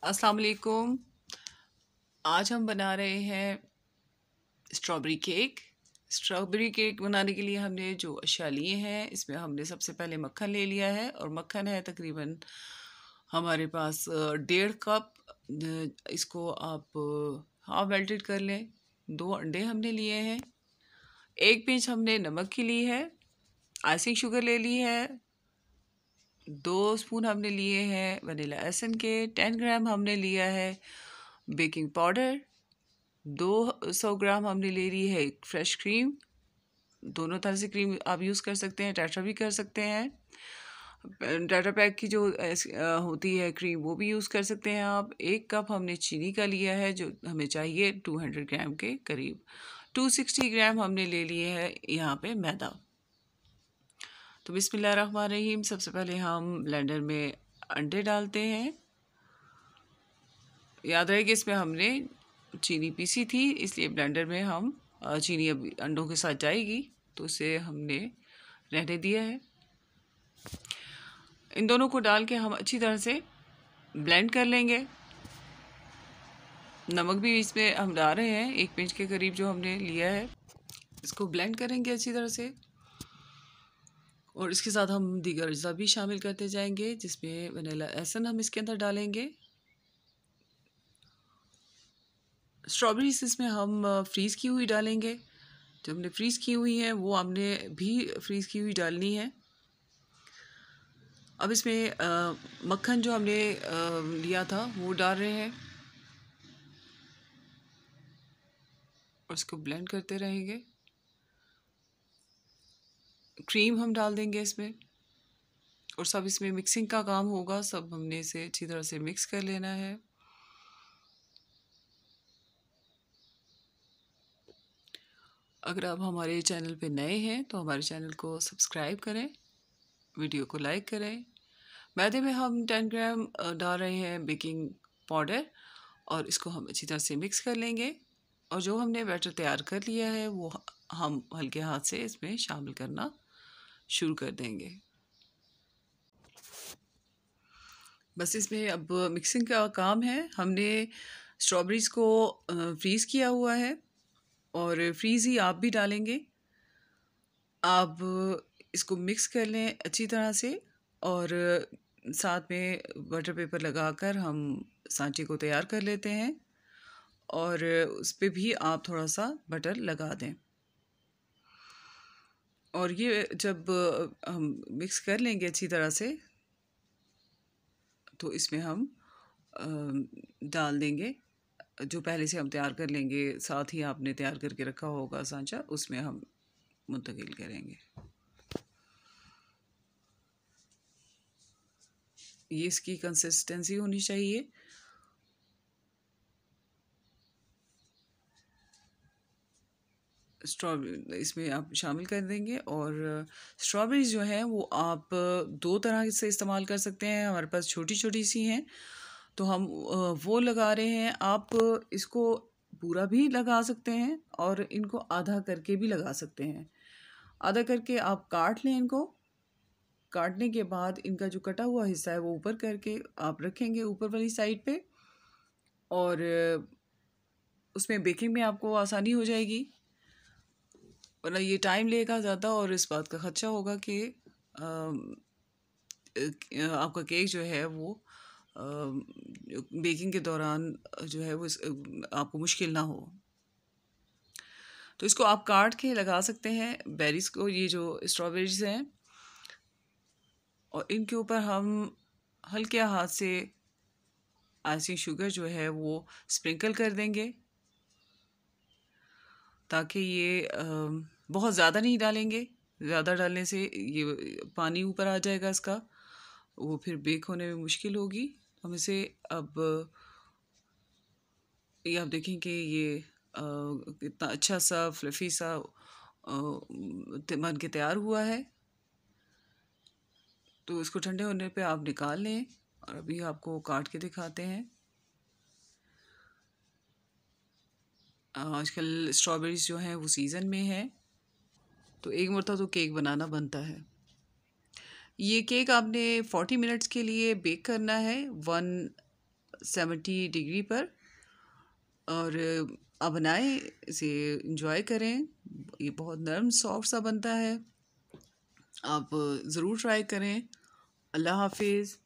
अस्सलाम वालेकुम। आज हम बना रहे हैं स्ट्रॉबेरी केक। स्ट्रॉबेरी केक बनाने के लिए हमने जो अशिया लिए हैं, इसमें हमने सबसे पहले मक्खन ले लिया है और मक्खन है तकरीबन हमारे पास 1.5 कप। इसको आप हाफ मेल्टेड कर लें। 2 अंडे हमने लिए हैं। 1 पिंच हमने नमक की ली है। आइसिंग शुगर ले ली है। 2 स्पून हमने लिए हैं वनीला एसेंस के। 10 ग्राम हमने लिया है बेकिंग पाउडर। 200 ग्राम हमने ले ली है फ्रेश क्रीम। दोनों तरह से क्रीम आप यूज़ कर सकते हैं, टेट्रा भी कर सकते हैं। टेट्रा पैक की जो होती है क्रीम, वो भी यूज़ कर सकते हैं आप। 1 कप हमने चीनी का लिया है जो हमें चाहिए 200 ग्राम के करीब। 260 ग्राम हमने ले लिए है यहाँ पे मैदा। तो बिस्मिल्लाहिर्रहमानिर्रहीम, सबसे पहले हम ब्लेंडर में अंडे डालते हैं। याद रहे कि इसमें हमने चीनी पीसी थी, इसलिए ब्लेंडर में हम चीनी अब अंडों के साथ जाएगी, तो उसे हमने रहने दिया है। इन दोनों को डाल के हम अच्छी तरह से ब्लेंड कर लेंगे। नमक भी इसमें हम डाल रहे हैं 1 पिंच के करीब जो हमने लिया है। इसको ब्लेंड करेंगे अच्छी तरह से और इसके साथ हम दीगर अज्जा भी शामिल करते जाएंगे, जिसमें वनीला एसेंस हम इसके अंदर डालेंगे। स्ट्रॉबेरीज इसमें हम फ्रीज़ की हुई डालेंगे। जो हमने फ्रीज़ की हुई है वो हमने भी फ्रीज़ की हुई डालनी है। अब इसमें मक्खन जो हमने लिया था वो डाल रहे हैं और इसको ब्लेंड करते रहेंगे। क्रीम हम डाल देंगे इसमें और सब इसमें मिक्सिंग का काम होगा। सब हमने इसे अच्छी तरह से मिक्स कर लेना है। अगर आप हमारे चैनल पे नए हैं तो हमारे चैनल को सब्सक्राइब करें, वीडियो को लाइक करें। मैदे में हम 10 ग्राम डाल रहे हैं बेकिंग पाउडर और इसको हम अच्छी तरह से मिक्स कर लेंगे। और जो हमने बैटर तैयार कर लिया है वो हम हल्के हाथ से इसमें शामिल करना शुरू कर देंगे। बस इसमें अब मिक्सिंग का काम है। हमने स्ट्रॉबेरीज़ को फ्रीज़ किया हुआ है और फ्रीज़ ही आप भी डालेंगे। आप इसको मिक्स कर लें अच्छी तरह से और साथ में बटर पेपर लगाकर हम सांचे को तैयार कर लेते हैं और उस पे भी आप थोड़ा सा बटर लगा दें। और ये जब हम मिक्स कर लेंगे अच्छी तरह से, तो इसमें हम डाल देंगे जो पहले से हम तैयार कर लेंगे। साथ ही आपने तैयार करके रखा होगा सांचा, उसमें हम मुंतकिल करेंगे। ये इसकी कंसिस्टेंसी होनी चाहिए। स्ट्रॉबेरी इसमें आप शामिल कर देंगे और स्ट्रॉबेरीज जो है वो आप 2 तरह से इस्तेमाल कर सकते हैं। हमारे पास छोटी छोटी सी हैं तो हम वो लगा रहे हैं। आप इसको पूरा भी लगा सकते हैं और इनको आधा करके भी लगा सकते हैं। आधा करके आप काट लें इनको। काटने के बाद इनका जो कटा हुआ हिस्सा है वो ऊपर करके आप रखेंगे ऊपर वाली साइड पे और उसमें बेकिंग में आपको आसानी हो जाएगी। वरना ये टाइम लेगा ज़्यादा और इस बात का खदशा होगा कि आपका केक जो है वो बेकिंग के दौरान जो है वो आपको मुश्किल ना हो। तो इसको आप काट के लगा सकते हैं बेरीज को, ये जो स्ट्रॉबेरीज हैं, और इनके ऊपर हम हल्के हाथ से आइसिंग शुगर जो है वो स्प्रिंकल कर देंगे, ताकि ये बहुत ज़्यादा नहीं डालेंगे। ज़्यादा डालने से ये पानी ऊपर आ जाएगा इसका, वो फिर बेक होने में मुश्किल होगी। हम इसे अब ये आप देखें कि ये कितना अच्छा सा फ्लफ़ी सा बन के तैयार हुआ है। तो इसको ठंडे होने पे आप निकाल लें और अभी आपको काट के दिखाते हैं। आजकल स्ट्रॉबेरीज जो हैं वो सीज़न में है, तो एक मरतबा तो केक बनाना बनता है। ये केक आपने 40 मिनट्स के लिए बेक करना है 70 डिग्री पर। और आप बनाएं, इसे इंजॉय करें। ये बहुत नरम सॉफ्ट सा बनता है। आप ज़रूर ट्राई करें। अल्लाह हाफिज़।